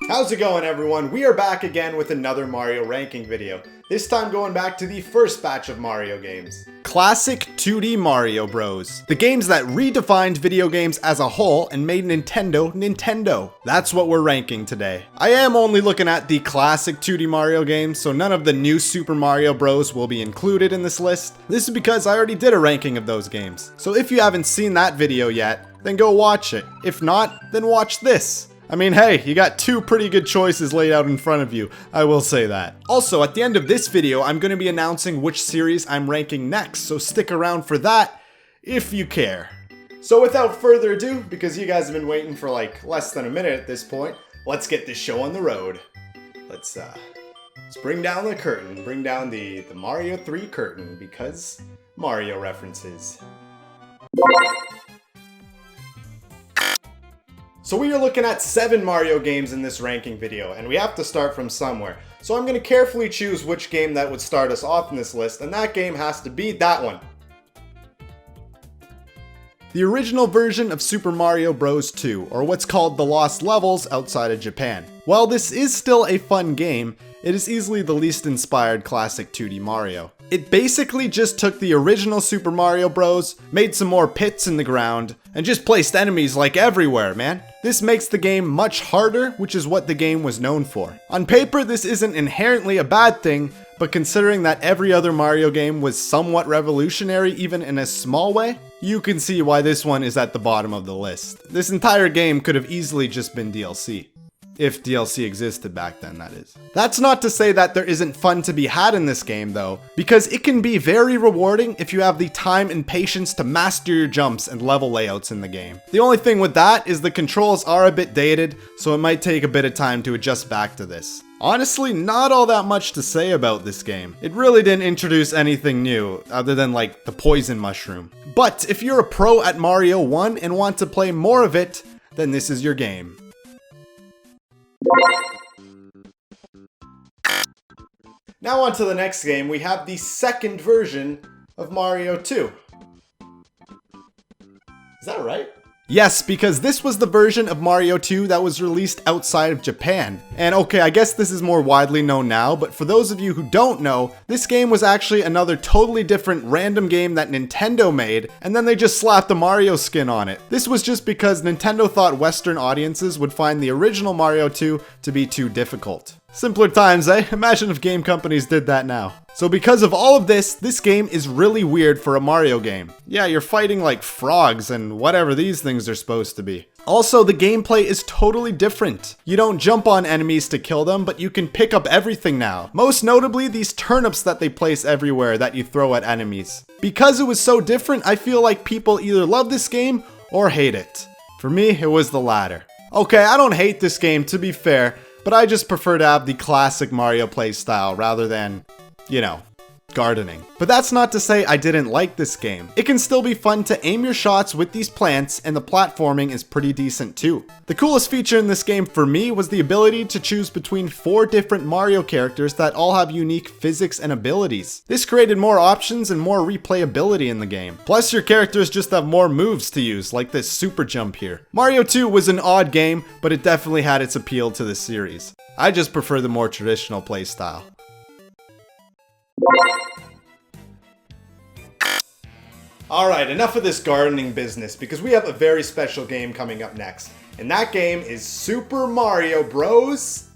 How's it going, everyone? We are back again with another Mario ranking video. This time going back to the first batch of Mario games. Classic 2D Mario Bros. The games that redefined video games as a whole and made Nintendo, Nintendo. That's what we're ranking today. I am only looking at the classic 2D Mario games, so none of the new Super Mario Bros. Will be included in this list. This is because I already did a ranking of those games. So if you haven't seen that video yet, then go watch it. If not, then watch this. I mean, hey, you got two pretty good choices laid out in front of you, I will say that. Also, at the end of this video, I'm going to be announcing which series I'm ranking next, so stick around for that, if you care. So without further ado, because you guys have been waiting for like less than a minute at this point, let's get this show on the road. Let's bring down the curtain, bring down the Mario 3 curtain, because Mario references. So we are looking at 7 Mario games in this ranking video, and we have to start from somewhere. So I'm going to carefully choose which game that would start us off in this list, and that game has to be that one. The original version of Super Mario Bros. 2, or what's called the Lost Levels outside of Japan. While this is still a fun game, it is easily the least inspired classic 2D Mario. It basically just took the original Super Mario Bros., made some more pits in the ground, and just placed enemies like everywhere, man. This makes the game much harder, which is what the game was known for. On paper, this isn't inherently a bad thing, but considering that every other Mario game was somewhat revolutionary even in a small way, you can see why this one is at the bottom of the list. This entire game could have easily just been DLC. If DLC existed back then, that is. That's not to say that there isn't fun to be had in this game though, because it can be very rewarding if you have the time and patience to master your jumps and level layouts in the game. The only thing with that is the controls are a bit dated, so it might take a bit of time to adjust back to this. Honestly, not all that much to say about this game. It really didn't introduce anything new, other than like the poison mushroom. But if you're a pro at Mario 1 and want to play more of it, then this is your game. Now on to the next game, we have the second version of Mario 2. Is that right? Yes, because this was the version of Mario 2 that was released outside of Japan. And okay, I guess this is more widely known now, but for those of you who don't know, this game was actually another totally different random game that Nintendo made, and then they just slapped a Mario skin on it. This was just because Nintendo thought Western audiences would find the original Mario 2 to be too difficult. Simpler times, eh? Imagine if game companies did that now. So because of all of this, this game is really weird for a Mario game. Yeah, you're fighting like frogs and whatever these things are supposed to be. Also, the gameplay is totally different. You don't jump on enemies to kill them, but you can pick up everything now. Most notably, these turnips that they place everywhere that you throw at enemies. Because it was so different, I feel like people either love this game or hate it. For me, it was the latter. Okay, I don't hate this game, to be fair, but I just prefer to have the classic Mario playstyle rather than, you know, gardening. But that's not to say I didn't like this game. It can still be fun to aim your shots with these plants, and the platforming is pretty decent too. The coolest feature in this game for me was the ability to choose between 4 different Mario characters that all have unique physics and abilities. This created more options and more replayability in the game. Plus your characters just have more moves to use, like this super jump here. Mario 2 was an odd game, but it definitely had its appeal to the series. I just prefer the more traditional playstyle. Alright, enough of this gardening business, because we have a very special game coming up next. And that game is Super Mario Bros.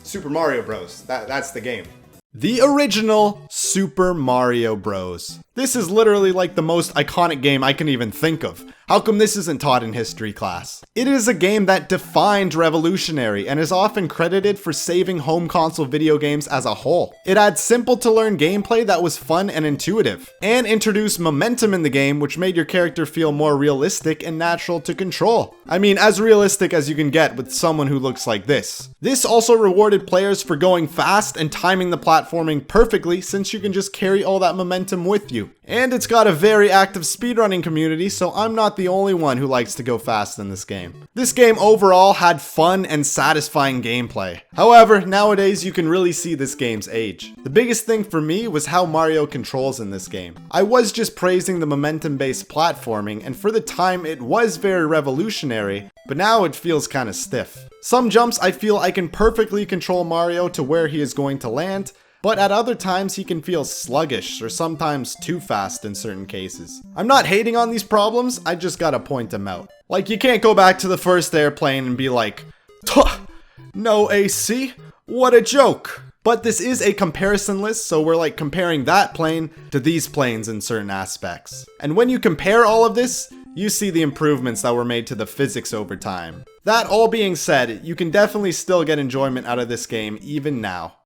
Super Mario Bros. That's the game. The original Super Mario Bros. This is literally like the most iconic game I can even think of. How come this isn't taught in history class? It is a game that defined revolutionary and is often credited for saving home console video games as a whole. It had simple to learn gameplay that was fun and intuitive, and introduced momentum in the game which made your character feel more realistic and natural to control. I mean, as realistic as you can get with someone who looks like this. This also rewarded players for going fast and timing the platforming perfectly, since you can just carry all that momentum with you. And it's got a very active speedrunning community, so I'm not the only one who likes to go fast in this game. This game overall had fun and satisfying gameplay. However, nowadays you can really see this game's age. The biggest thing for me was how Mario controls in this game. I was just praising the momentum-based platforming, and for the time it was very revolutionary, but now it feels kinda stiff. Some jumps I feel I can perfectly control Mario to where he is going to land, but at other times he can feel sluggish or sometimes too fast in certain cases. I'm not hating on these problems, I just gotta point them out. Like, you can't go back to the first airplane and be like, "Tuh, no AC? What a joke." But this is a comparison list, so we're like comparing that plane to these planes in certain aspects. And when you compare all of this, you see the improvements that were made to the physics over time. That all being said, you can definitely still get enjoyment out of this game even now.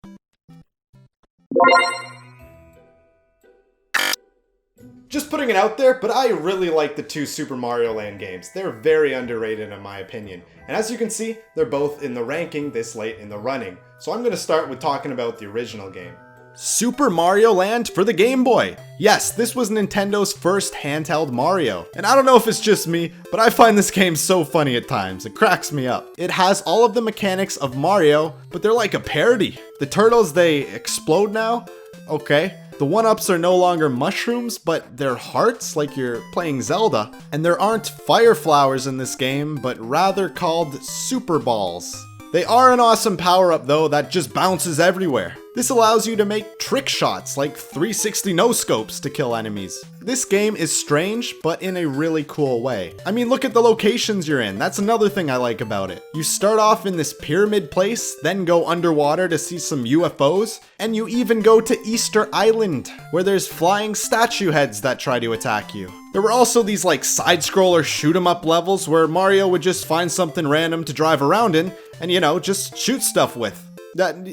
Just putting it out there, but I really like the two Super Mario Land games. They're very underrated in my opinion. And as you can see, they're both in the ranking this late in the running. So I'm going to start with talking about the original game. Super Mario Land for the Game Boy. Yes, this was Nintendo's first handheld Mario. And I don't know if it's just me, but I find this game so funny at times. It cracks me up. It has all of the mechanics of Mario, but they're like a parody. The turtles, they explode now? Okay. The 1-ups are no longer mushrooms, but they're hearts, like you're playing Zelda. And there aren't fire flowers in this game, but rather called Super Balls. They are an awesome power-up though that just bounces everywhere. This allows you to make trick shots like 360 no-scopes to kill enemies. This game is strange, but in a really cool way. I mean, look at the locations you're in. That's another thing I like about it. You start off in this pyramid place, then go underwater to see some UFOs, and you even go to Easter Island, where there's flying statue heads that try to attack you. There were also these like side-scroller shoot-'em-up levels where Mario would just find something random to drive around in, and you know, just shoot stuff with.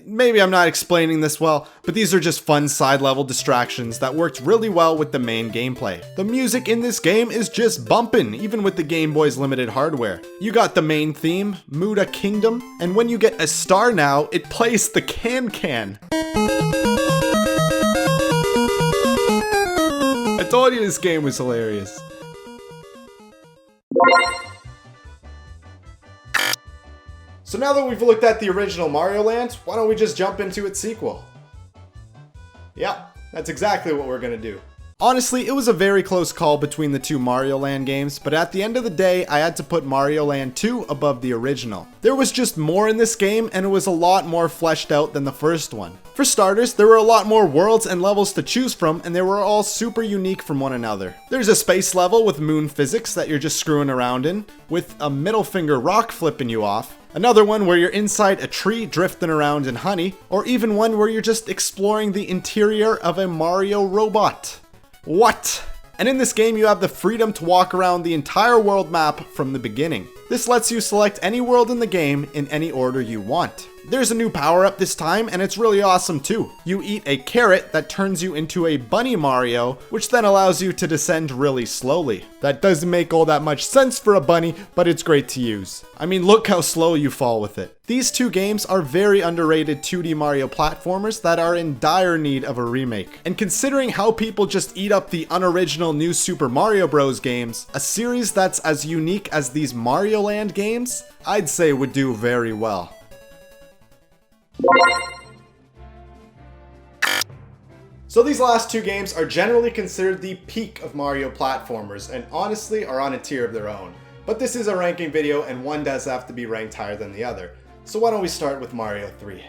Maybe I'm not explaining this well, but these are just fun side-level distractions that worked really well with the main gameplay. The music in this game is just bumpin', even with the Game Boy's limited hardware. You got the main theme, Muda Kingdom, and when you get a star now, it plays the can-can. I told you this game was hilarious. So now that we've looked at the original Mario Land, why don't we just jump into its sequel? Yep, that's exactly what we're gonna do. Honestly, it was a very close call between the two Mario Land games, but at the end of the day, I had to put Mario Land 2 above the original. There was just more in this game, and it was a lot more fleshed out than the first one. For starters, there were a lot more worlds and levels to choose from, and they were all super unique from one another. There's a space level with moon physics that you're just screwing around in, with a middle finger rock flipping you off. Another one where you're inside a tree drifting around in honey, or even one where you're just exploring the interior of a Mario robot. What? And in this game you have the freedom to walk around the entire world map from the beginning. This lets you select any world in the game in any order you want. There's a new power-up this time, and it's really awesome too. You eat a carrot that turns you into a bunny Mario, which then allows you to descend really slowly. That doesn't make all that much sense for a bunny, but it's great to use. I mean, look how slow you fall with it. These two games are very underrated 2D Mario platformers that are in dire need of a remake. And considering how people just eat up the unoriginal new Super Mario Bros. Games, a series that's as unique as these Mario Land games, I'd say would do very well. So these last two games are generally considered the peak of Mario platformers, and honestly are on a tier of their own. But this is a ranking video, and one does have to be ranked higher than the other. So why don't we start with Mario 3.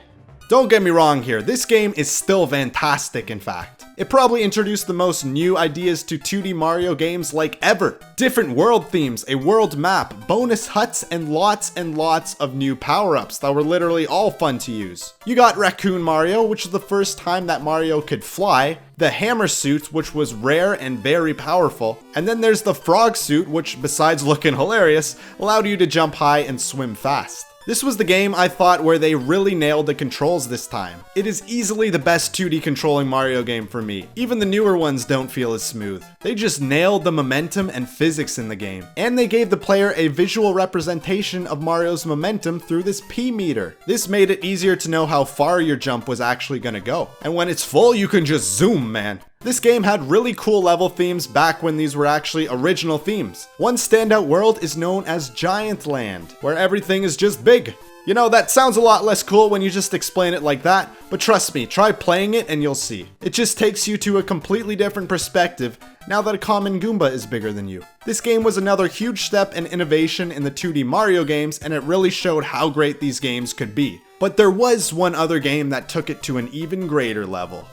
Don't get me wrong here, this game is still fantastic in fact. It probably introduced the most new ideas to 2D Mario games like ever. Different world themes, a world map, bonus huts, and lots of new power-ups that were literally all fun to use. You got Raccoon Mario, which was the first time that Mario could fly, the Hammer Suit, which was rare and very powerful, and then there's the Frog Suit, which besides looking hilarious, allowed you to jump high and swim fast. This was the game I thought where they really nailed the controls this time. It is easily the best 2D controlling Mario game for me. Even the newer ones don't feel as smooth. They just nailed the momentum and physics in the game. And they gave the player a visual representation of Mario's momentum through this P-meter. This made it easier to know how far your jump was actually gonna go. And when it's full, you can just zoom, man. This game had really cool level themes back when these were actually original themes. One standout world is known as Giant Land, where everything is just big. You know, that sounds a lot less cool when you just explain it like that, but trust me, try playing it and you'll see. It just takes you to a completely different perspective now that a common Goomba is bigger than you. This game was another huge step in innovation in the 2D Mario games, and it really showed how great these games could be. But there was one other game that took it to an even greater level.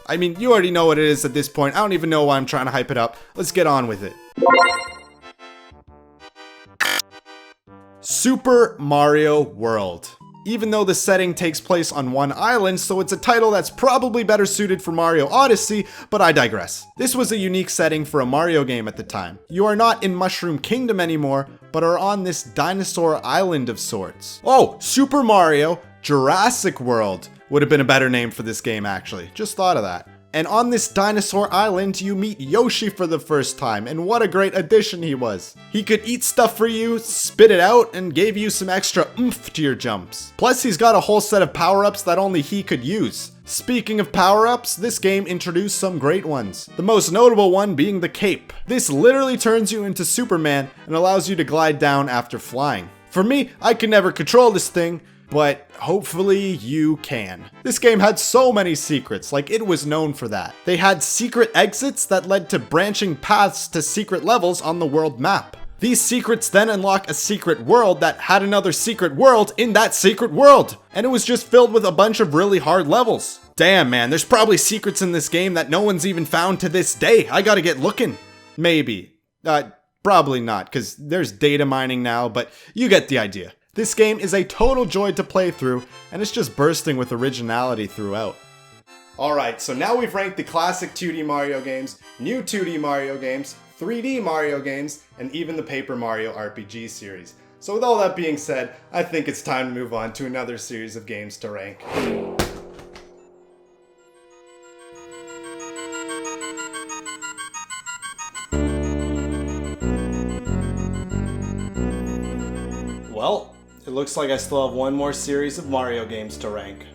I mean, you already know what it is at this point. I don't even know why I'm trying to hype it up. Let's get on with it. Super Mario World. Even though the setting takes place on one island, so it's a title that's probably better suited for Mario Odyssey, but I digress. This was a unique setting for a Mario game at the time. You are not in Mushroom Kingdom anymore, but are on this dinosaur island of sorts. Oh, Super Mario Jurassic World would have been a better name for this game actually. Just thought of that. And on this dinosaur island, you meet Yoshi for the first time, and what a great addition he was. He could eat stuff for you, spit it out, and gave you some extra oomph to your jumps. Plus, he's got a whole set of power-ups that only he could use. Speaking of power-ups, this game introduced some great ones. The most notable one being the cape. This literally turns you into Superman and allows you to glide down after flying. For me, I could never control this thing, but hopefully you can. This game had so many secrets, like it was known for that. They had secret exits that led to branching paths to secret levels on the world map. These secrets then unlock a secret world that had another secret world in that secret world. And it was just filled with a bunch of really hard levels. Damn man, there's probably secrets in this game that no one's even found to this day. I gotta get looking. Maybe. Probably not, because there's data mining now, but you get the idea. This game is a total joy to play through, and it's just bursting with originality throughout. Alright, so now we've ranked the classic 2D Mario games, new 2D Mario games, 3D Mario games, and even the Paper Mario RPG series. So with all that being said, I think it's time to move on to another series of games to rank. Well, it looks like I still have one more series of Mario games to rank.